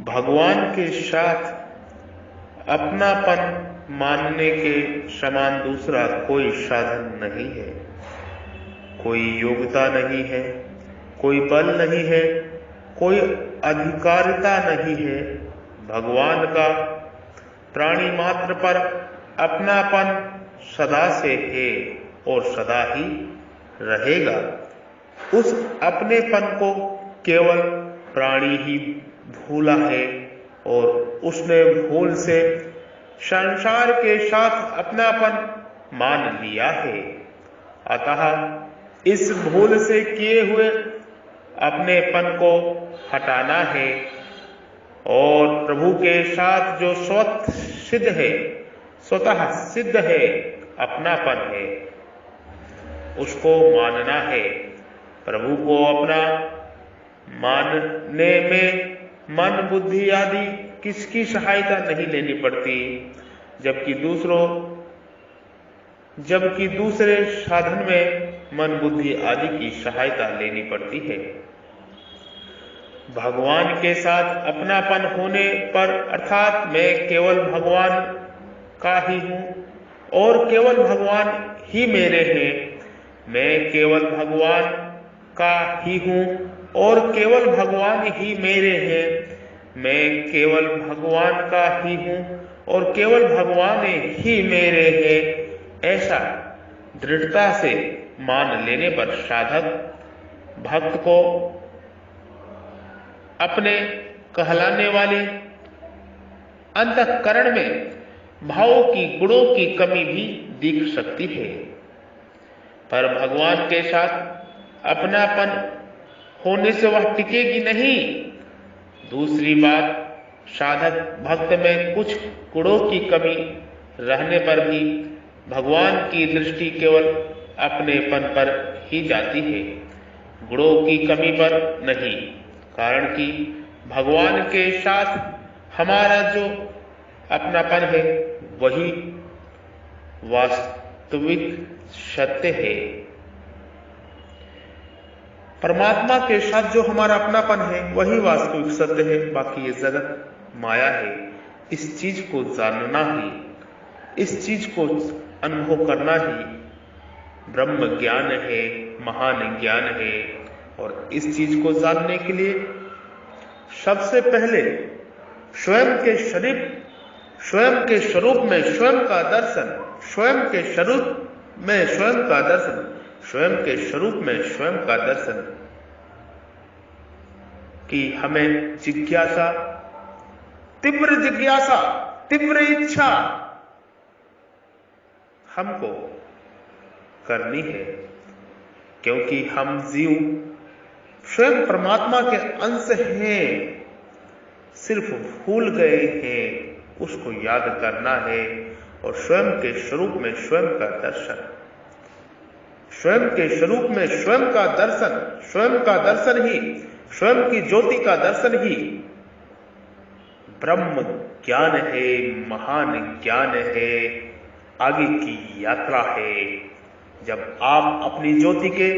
भगवान के साथ अपनापन मानने के समान दूसरा कोई साधन नहीं है, कोई योग्यता नहीं है, कोई बल नहीं है, कोई अधिकारिता नहीं है। भगवान का प्राणी मात्र पर अपनापन सदा से है और सदा ही रहेगा। उस अपनेपन को केवल प्राणी ही भूला है और उसने भूल से संसार के साथ अपनापन मान लिया है। अतः इस भूल से किए हुए अपनेपन को हटाना है और प्रभु के साथ जो स्वतः सिद्ध है अपनापन है, उसको मानना है। प्रभु को अपना मानने में मन, बुद्धि आदि किसकी सहायता नहीं लेनी पड़ती, जबकि दूसरे साधन में मन, बुद्धि आदि की सहायता लेनी पड़ती है। भगवान के साथ अपनापन होने पर अर्थात मैं केवल भगवान का ही हूं और केवल भगवान ही मेरे हैं, मैं केवल भगवान का ही हूं और केवल भगवान ही मेरे हैं, मैं केवल भगवान का ही हूं और केवल भगवान ही मेरे हैं, ऐसा दृढ़ता से मान लेने पर साधक भक्त को अपने कहलाने वाले अंतःकरण में भावों की, गुणों की कमी भी दिख सकती है, पर भगवान के साथ अपनापन होने से वह टिकेगी नहीं। दूसरी बात, साधक भक्त में कुछ गुणों की कमी रहने पर भी भगवान की दृष्टि केवल अपनेपन पर ही जाती है, गुणों की कमी पर नहीं। कारण कि भगवान के साथ हमारा जो अपनापन है वही वास्तविक सत्य है। परमात्मा के साथ जो हमारा अपनापन है वही वास्तविक सत्य है, बाकी ये जगत माया है। इस चीज को जानना ही, इस चीज को अनुभव करना ही ब्रह्म ज्ञान है, महान ज्ञान है। और इस चीज को जानने के लिए सबसे पहले स्वयं के स्वरूप में स्वयं का दर्शन, स्वयं के स्वरूप में स्वयं का दर्शन, स्वयं के स्वरूप में स्वयं का दर्शन कि हमें जिज्ञासा, तीव्र इच्छा हमको करनी है, क्योंकि हम जीव स्वयं परमात्मा के अंश हैं, सिर्फ भूल गए हैं, उसको याद करना है। और स्वयं के स्वरूप में स्वयं का दर्शन, स्वयं के स्वरूप में स्वयं का दर्शन, स्वयं का दर्शन ही, स्वयं की ज्योति का दर्शन ही ब्रह्म ज्ञान है, महान ज्ञान है, आगे की यात्रा है। जब आप अपनी ज्योति के,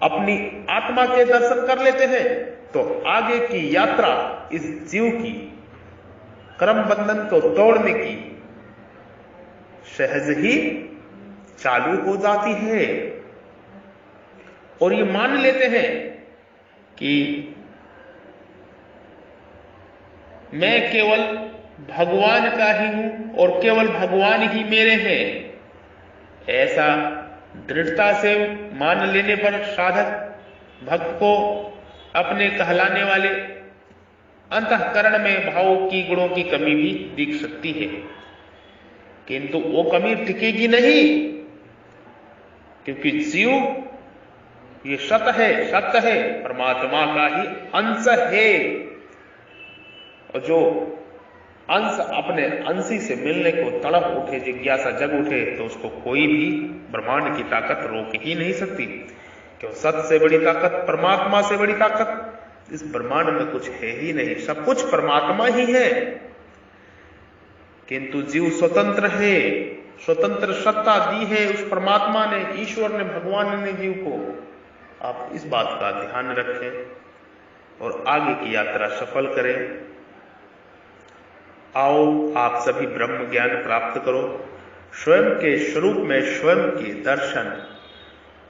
अपनी आत्मा के दर्शन कर लेते हैं तो आगे की यात्रा इस जीव की कर्म बंधन को तोड़ने की सहज ही चालू हो जाती है। और ये मान लेते हैं कि मैं केवल भगवान का ही हूं और केवल भगवान ही मेरे हैं, ऐसा दृढ़ता से मान लेने पर साधक भक्त को अपने कहलाने वाले अंतःकरण में भावों की, गुणों की कमी भी दिख सकती है, किंतु वो कमी टिकेगी नहीं, क्योंकि जीव ये सत्य है, परमात्मा का ही अंश है। और जो अंश अपने अंशी से मिलने को तड़प उठे, जिज्ञासा जग उठे, तो उसको कोई भी ब्रह्मांड की ताकत रोक ही नहीं सकती। क्यों? सत्य से बड़ी ताकत, परमात्मा से बड़ी ताकत इस ब्रह्मांड में कुछ है ही नहीं, सब कुछ परमात्मा ही है। किंतु जीव स्वतंत्र है, स्वतंत्र सत्ता दी है उस परमात्मा ने, ईश्वर ने, भगवान ने जीव को। आप इस बात का ध्यान रखें और आगे की यात्रा सफल करें। आओ आप सभी ब्रह्म ज्ञान प्राप्त करो, स्वयं के स्वरूप में स्वयं के दर्शन,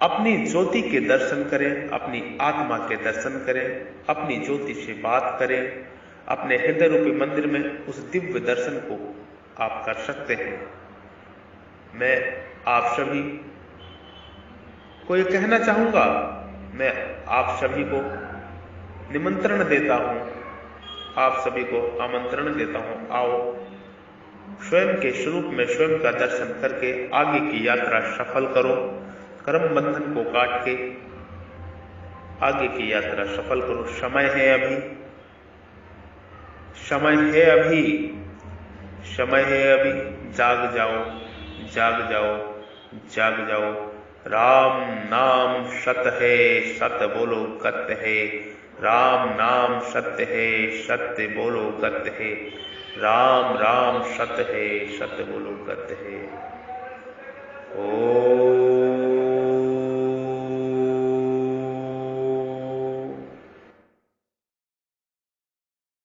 अपनी ज्योति के दर्शन करें, अपनी आत्मा के दर्शन करें, अपनी ज्योति से बात करें। अपने हृदय रूपी मंदिर में उस दिव्य दर्शन को आप कर सकते हैं। मैं आप सभी को ये कहना चाहूंगा, मैं आप सभी को निमंत्रण देता हूं, आप सभी को आमंत्रण देता हूं। आओ स्वयं के स्वरूप में स्वयं का दर्शन करके आगे की यात्रा सफल करो। कर्म बंधन को काट के आगे की यात्रा सफल करो। समय है अभी, समय है अभी, समय है अभी। जाग जाओ, जाग जाओ, जाग जाओ। राम नाम सत्य है, सत्य बोलो सत्य है। राम नाम सत्य है, सत्य बोलो सत्य है। राम राम सत्य है, सत्य बोलो सत्य है। ओ